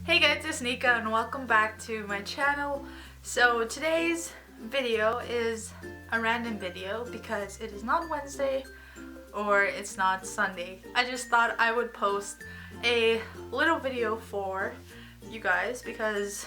Hey guys, it's Nica and welcome back to my channel. So today's video is a random video because it is not Wednesday or it's not Sunday. I just thought I would post a little video for you guys because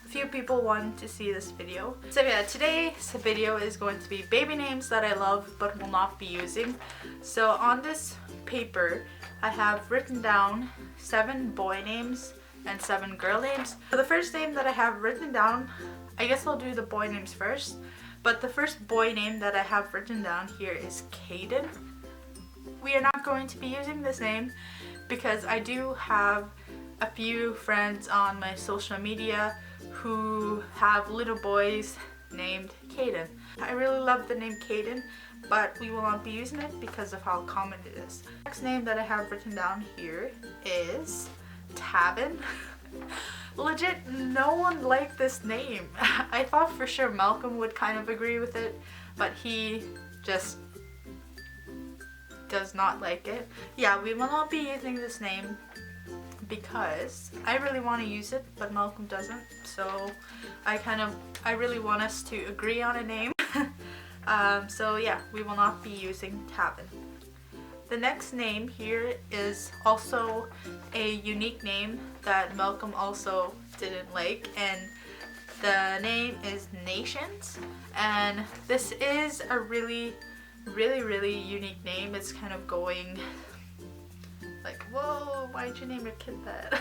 a few people wanted to see this video. So yeah, today's video is going to be baby names that I love but will not be using. So on this paper I have written down 7 boy names and 7 girl names. So the first name that I have written down, I guess I'll do the boy names first, but the first boy name that I have written down here is Caden. We are not going to be using this name because I do have a few friends on my social media who have little boys named Caden. I really love the name Caden, but we will not be using it because of how common it is. Next name that I have written down here is Tavin. Legit, no one liked this name. I thought for sure Malcolm would kind of agree with it, but he just does not like it. Yeah, we will not be using this name because I really want to use it, but Malcolm doesn't. So I really want us to agree on a name. So yeah, we will not be using Tavin. The next name here is also a unique name that Malcolm also didn't like, and the name is Nations. And this is a really unique name. It's kind of going like, whoa, why'd you name your kid that?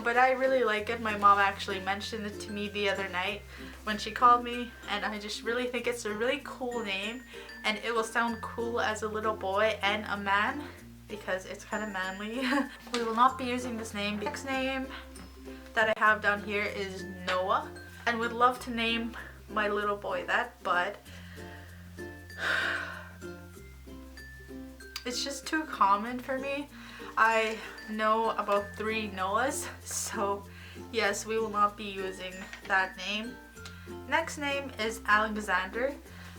But I really like it. My mom actually mentioned it to me the other night when she called me, and I just really think it's a really cool name, and it will sound cool as a little boy and a man because it's kind of manly. We will not be using this name. The next name that I have down here is Noah, and would love to name my little boy that, but it's just too common for me. I know about 3 Noahs, so yes, we will not be using that name. Next name is Alexander.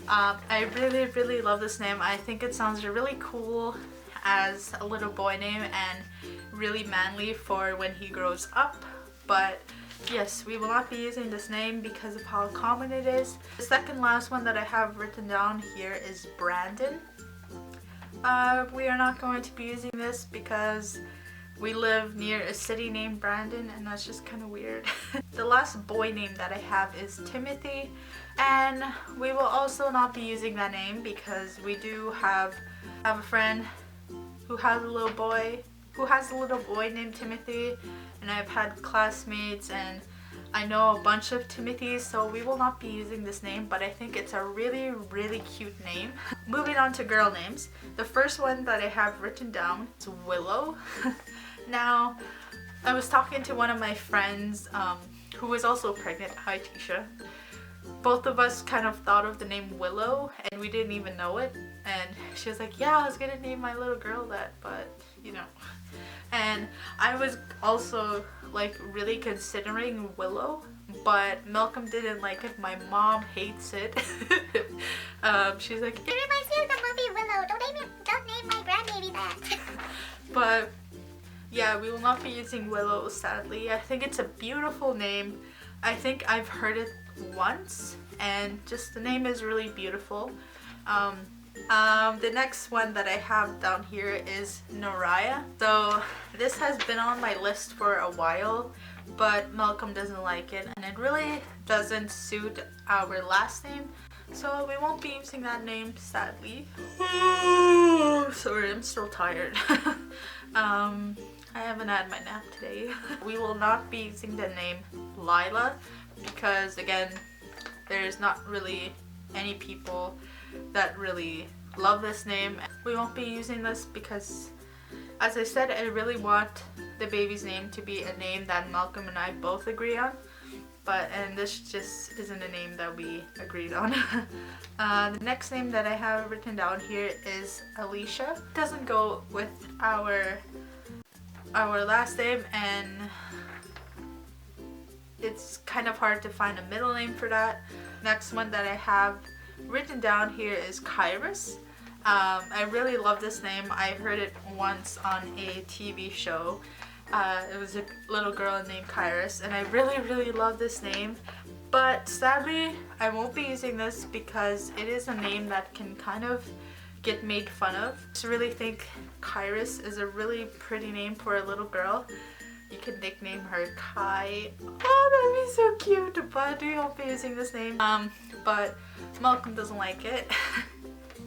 I really love this name. I think it sounds really cool as a little boy name and really manly for when he grows up, but yes, we will not be using this name because of how common it is. The second last one that I have written down here is Brandon. We are not going to be using this because we live near a city named Brandon, and that's just kind of weird. The last boy name that I have is Timothy, and we will also not be using that name because we do have a friend who has a little boy named Timothy, and I've had classmates and I know a bunch of Timothys, so we will not be using this name, but I think it's a really cute name. Moving on to girl names. The first one that I have written down is Willow. Now, I was talking to one of my friends who was also pregnant. Hi, Tisha. Both of us kind of thought of the name Willow and we didn't even know it, and she was like, yeah, I was gonna name my little girl that, but you know. And I was also like really considering Willow, but Malcolm didn't like it. My mom hates it. She's like, it reminds me of the movie Willow. Don't name my grandbaby that. But yeah, we will not be using Willow, sadly. I think it's a beautiful name. I think I've heard it once, and just the name is really beautiful. The next one that I have down here is Nica Rae. So this has been on my list for a while, but Malcolm doesn't like it, and it really doesn't suit our last name, so we won't be using that name, sadly. Sorry, I'm still tired. I haven't had my nap today. We will not be using the name Lila because, again, there's not really any people that really love this name. We won't be using this because, as I said, I really want the baby's name to be a name that Malcolm and I both agree on, and this just isn't a name that we agreed on. The next name that I have written down here is Alicia. It doesn't go with our last name, and it's kind of hard to find a middle name for that. Next one that I have written down here is Kairos. I really love this name. I heard it once on a TV show, It was a little girl named Kairos, and I really love this name. But sadly, I won't be using this because it is a name that can kind of get made fun of. I just really think Kairos is a really pretty name for a little girl. You could nickname her Kai. Oh, that'd be so cute, but we won't be using this name. But Malcolm doesn't like it.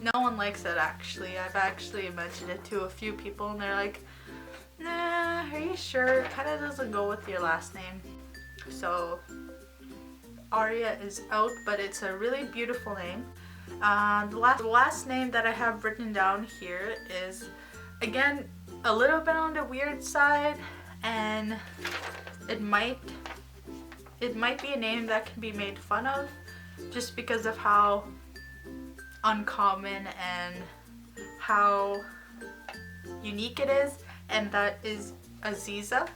No one likes it actually. I've actually mentioned it to a few people and they're like, nah, are you sure? It kind of doesn't go with your last name. So Aria is out, but it's a really beautiful name. The last name that I have written down here is, again, a little bit on the weird side, and it might be a name that can be made fun of just because of how uncommon and how unique it is, and that is Aziza.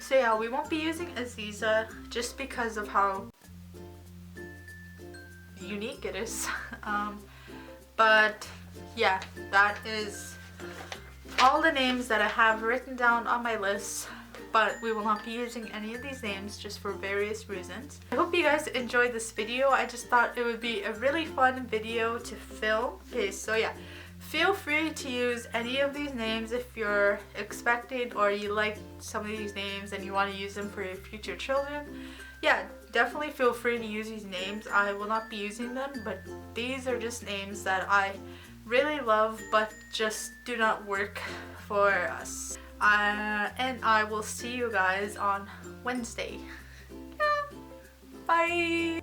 So yeah, we won't be using Aziza just because of how unique it is. But yeah, that is all the names that I have written down on my list, but we will not be using any of these names just for various reasons. I hope you guys enjoyed this video. I just thought it would be a really fun video to film. Okay, so yeah, feel free to use any of these names if you're expecting or you like some of these names and you want to use them for your future children. Yeah, definitely feel free to use these names. I will not be using them, but these are just names that I really love but just do not work for us. And I will see you guys on Wednesday. Yeah. Bye!